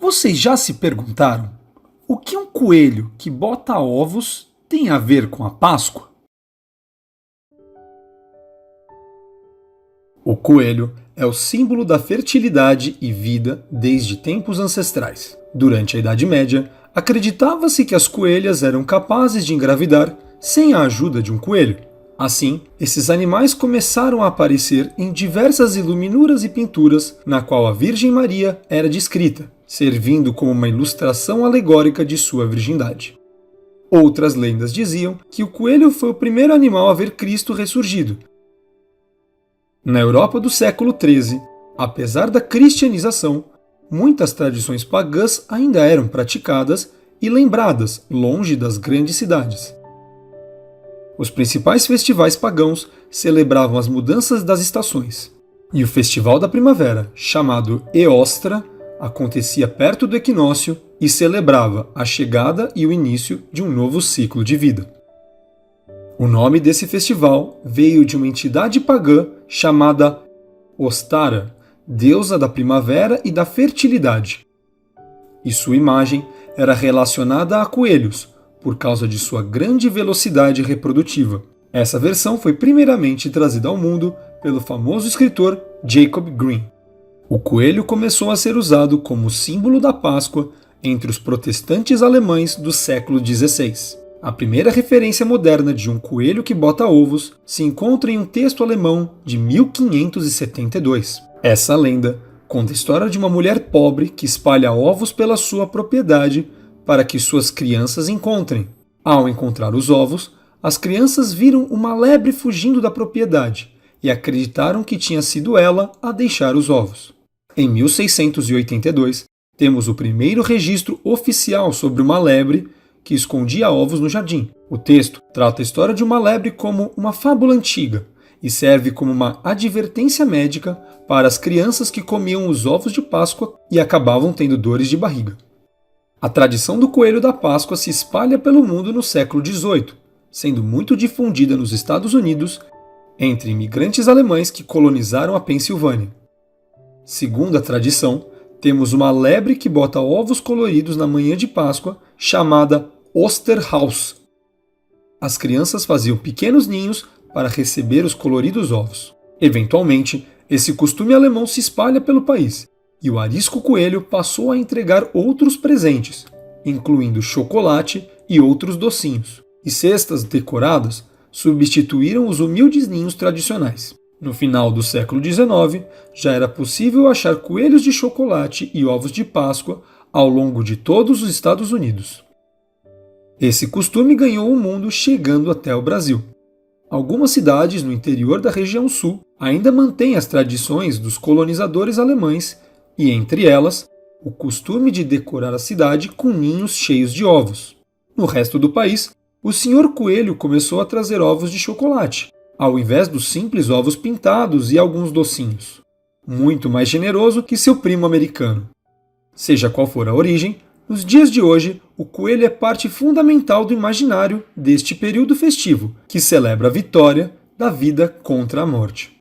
Vocês já se perguntaram o que um coelho que bota ovos tem a ver com a Páscoa? O coelho é o símbolo da fertilidade e vida desde tempos ancestrais. Durante a Idade Média, acreditava-se que as coelhas eram capazes de engravidar sem a ajuda de um coelho. Assim, esses animais começaram a aparecer em diversas iluminuras e pinturas, na qual a Virgem Maria era descrita, servindo como uma ilustração alegórica de sua virgindade. Outras lendas diziam que o coelho foi o primeiro animal a ver Cristo ressurgido. Na Europa do século XIII, apesar da cristianização, muitas tradições pagãs ainda eram praticadas e lembradas longe das grandes cidades. Os principais festivais pagãos celebravam as mudanças das estações, e o festival da primavera, chamado Eostra, acontecia perto do equinócio e celebrava a chegada e o início de um novo ciclo de vida. O nome desse festival veio de uma entidade pagã chamada Ostara, deusa da primavera e da fertilidade. E sua imagem era relacionada a coelhos, por causa de sua grande velocidade reprodutiva. Essa versão foi primeiramente trazida ao mundo pelo famoso escritor Jacob Grimm. O coelho começou a ser usado como símbolo da Páscoa entre os protestantes alemães do século XVI. A primeira referência moderna de um coelho que bota ovos se encontra em um texto alemão de 1572. Essa lenda conta a história de uma mulher pobre que espalha ovos pela sua propriedade para que suas crianças encontrem. Ao encontrar os ovos, as crianças viram uma lebre fugindo da propriedade e acreditaram que tinha sido ela a deixar os ovos. Em 1682, temos o primeiro registro oficial sobre uma lebre que escondia ovos no jardim. O texto trata a história de uma lebre como uma fábula antiga e serve como uma advertência médica para as crianças que comiam os ovos de Páscoa e acabavam tendo dores de barriga. A tradição do coelho da Páscoa se espalha pelo mundo no século XVIII, sendo muito difundida nos Estados Unidos entre imigrantes alemães que colonizaram a Pensilvânia. Segundo a tradição, temos uma lebre que bota ovos coloridos na manhã de Páscoa, chamada Osterhaus. As crianças faziam pequenos ninhos para receber os coloridos ovos. Eventualmente, esse costume alemão se espalha pelo país, e o arisco coelho passou a entregar outros presentes, incluindo chocolate e outros docinhos, e cestas decoradas substituíram os humildes ninhos tradicionais. No final do século XIX, já era possível achar coelhos de chocolate e ovos de Páscoa ao longo de todos os Estados Unidos. Esse costume ganhou o mundo chegando até o Brasil. Algumas cidades no interior da região sul ainda mantêm as tradições dos colonizadores alemães e, entre elas, o costume de decorar a cidade com ninhos cheios de ovos. No resto do país, o Sr. Coelho começou a trazer ovos de chocolate, ao invés dos simples ovos pintados e alguns docinhos. Muito mais generoso que seu primo americano. Seja qual for a origem, nos dias de hoje, o coelho é parte fundamental do imaginário deste período festivo, que celebra a vitória da vida contra a morte.